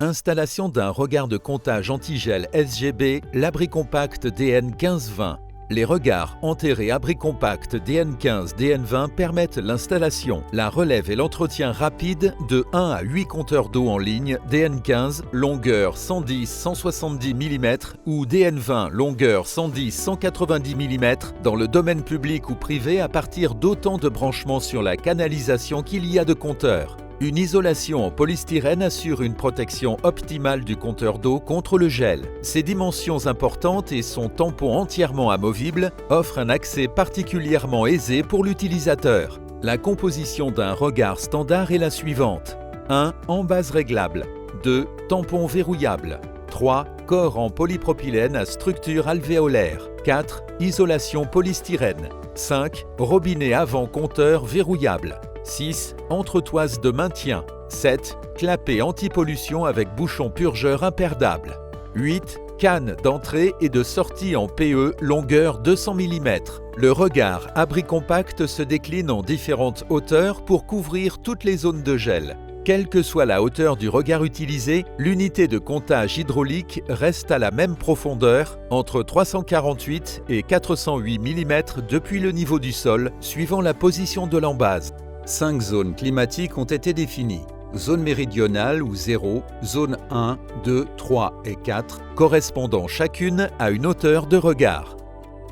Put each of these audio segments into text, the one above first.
Installation d'un regard de comptage antigel SGB, l'abri compact DN1520. Les regards enterrés abri compact DN15, DN20 permettent l'installation, la relève et l'entretien rapide de 1 à 8 compteurs d'eau en ligne DN15, longueur 110-170 mm ou DN20, longueur 110-190 mm dans le domaine public ou privé à partir d'autant de branchements sur la canalisation qu'il y a de compteurs. Une isolation en polystyrène assure une protection optimale du compteur d'eau contre le gel. Ses dimensions importantes et son tampon entièrement amovible offrent un accès particulièrement aisé pour l'utilisateur. La composition d'un regard standard est la suivante. 1. Embase réglable. 2. Tampon verrouillable. 3. Corps en polypropylène à structure alvéolaire. 4. Isolation polystyrène. 5. Robinet avant compteur verrouillable. 6. Entretoise de maintien. 7. Clapet anti-pollution avec bouchon purgeur imperdable. 8. Canne d'entrée et de sortie en PE longueur 200 mm. Le regard abri compact se décline en différentes hauteurs pour couvrir toutes les zones de gel. Quelle que soit la hauteur du regard utilisé, l'unité de comptage hydraulique reste à la même profondeur, entre 348 et 408 mm depuis le niveau du sol, suivant la position de l'embase. 5 zones climatiques ont été définies. Zone méridionale ou 0, zone 1, 2, 3 et 4, correspondant chacune à une hauteur de regard.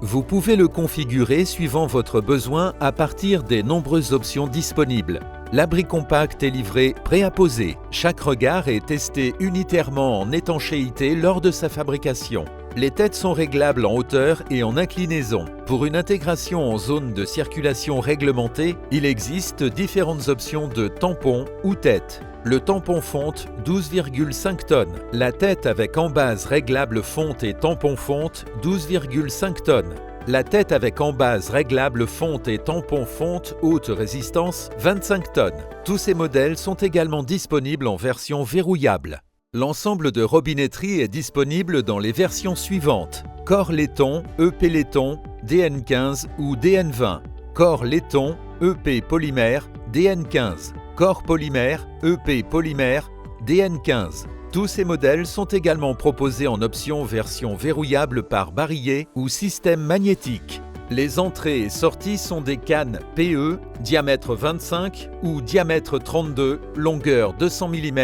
Vous pouvez le configurer suivant votre besoin à partir des nombreuses options disponibles. L'abri compact est livré prêt à poser. Chaque regard est testé unitairement en étanchéité lors de sa fabrication. Les têtes sont réglables en hauteur et en inclinaison. Pour une intégration en zone de circulation réglementée, il existe différentes options de tampon ou tête. Le tampon fonte 12,5 tonnes. La tête avec embase réglable fonte et tampon fonte 12,5 tonnes. La tête avec embase réglable fonte et tampon fonte haute résistance 25 tonnes. Tous ces modèles sont également disponibles en version verrouillable. L'ensemble de robinetterie est disponible dans les versions suivantes. Corps laiton, EP laiton, DN15 ou DN20. Corps laiton, EP polymère, DN15. Corps polymère, EP polymère, DN15. Tous ces modèles sont également proposés en option version verrouillable par barillet ou système magnétique. Les entrées et sorties sont des cannes PE, diamètre 25 ou diamètre 32, longueur 200 mm,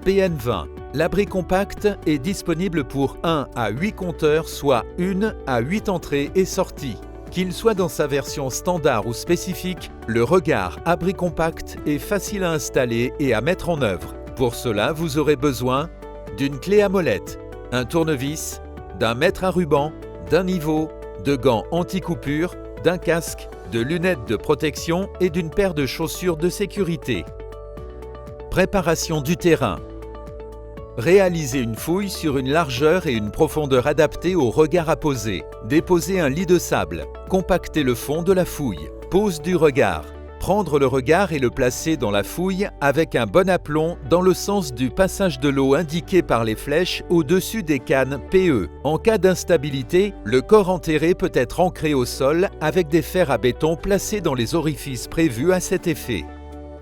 PN20. L'abri compact est disponible pour 1 à 8 compteurs, soit 1 à 8 entrées et sorties. Qu'il soit dans sa version standard ou spécifique, le regard abri compact est facile à installer et à mettre en œuvre. Pour cela, vous aurez besoin d'une clé à molette, un tournevis, d'un mètre à ruban, d'un niveau, de gants anti-coupure, d'un casque, de lunettes de protection et d'une paire de chaussures de sécurité. Préparation du terrain. Réalisez une fouille sur une largeur et une profondeur adaptées au regard à poser. Déposez un lit de sable. Compactez le fond de la fouille. Pose du regard. Prendre le regard et le placer dans la fouille avec un bon aplomb dans le sens du passage de l'eau indiqué par les flèches au-dessus des cannes PE. En cas d'instabilité, le corps enterré peut être ancré au sol avec des fers à béton placés dans les orifices prévus à cet effet.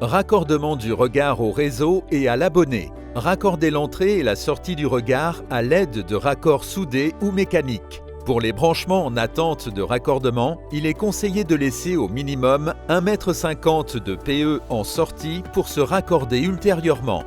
Raccordement du regard au réseau et à l'abonné. Raccordez l'entrée et la sortie du regard à l'aide de raccords soudés ou mécaniques. Pour les branchements en attente de raccordement, il est conseillé de laisser au minimum 1,50 m de PE en sortie pour se raccorder ultérieurement.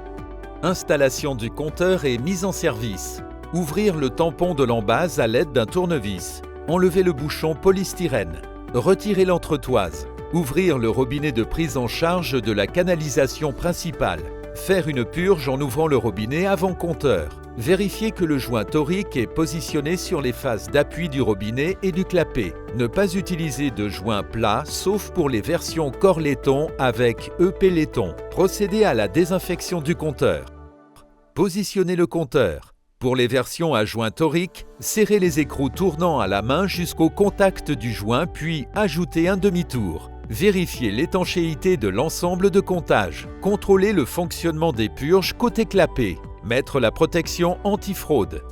Installation du compteur et mise en service. Ouvrir le tampon de l'embase à l'aide d'un tournevis. Enlever le bouchon polystyrène. Retirer l'entretoise. Ouvrir le robinet de prise en charge de la canalisation principale. Faire une purge en ouvrant le robinet avant compteur. Vérifier que le joint torique est positionné sur les faces d'appui du robinet et du clapet. Ne pas utiliser de joint plat sauf pour les versions corps laiton avec EP laiton. Procéder à la désinfection du compteur. Positionner le compteur. Pour les versions à joint torique, serrez les écrous tournant à la main jusqu'au contact du joint puis ajoutez un demi-tour. Vérifiez l'étanchéité de l'ensemble de comptage. Contrôlez le fonctionnement des purges côté clapet. Mettre la protection anti-fraude.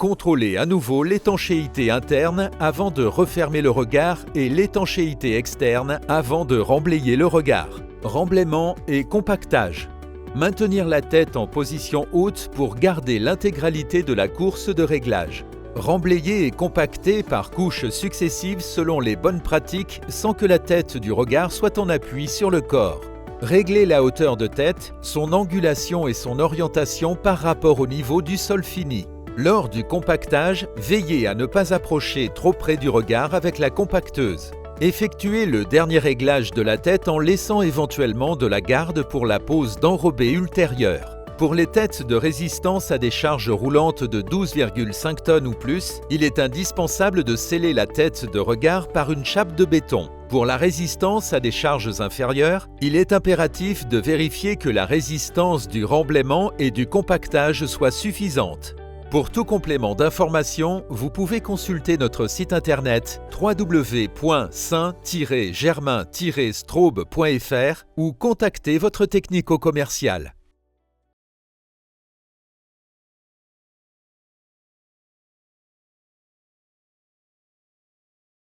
Contrôlez à nouveau l'étanchéité interne avant de refermer le regard et l'étanchéité externe avant de remblayer le regard. Remblaiement et compactage. Maintenir la tête en position haute pour garder l'intégralité de la course de réglage. Remblayer et compacter par couches successives selon les bonnes pratiques sans que la tête du regard soit en appui sur le corps. Régler la hauteur de tête, son angulation et son orientation par rapport au niveau du sol fini. Lors du compactage, veillez à ne pas approcher trop près du regard avec la compacteuse. Effectuez le dernier réglage de la tête en laissant éventuellement de la garde pour la pose d'enrobé ultérieure. Pour les têtes de résistance à des charges roulantes de 12,5 tonnes ou plus, il est indispensable de sceller la tête de regard par une chape de béton. Pour la résistance à des charges inférieures, il est impératif de vérifier que la résistance du remblaiement et du compactage soit suffisante. Pour tout complément d'information, vous pouvez consulter notre site internet www.saint-germain-straube.fr ou contacter votre technico-commercial.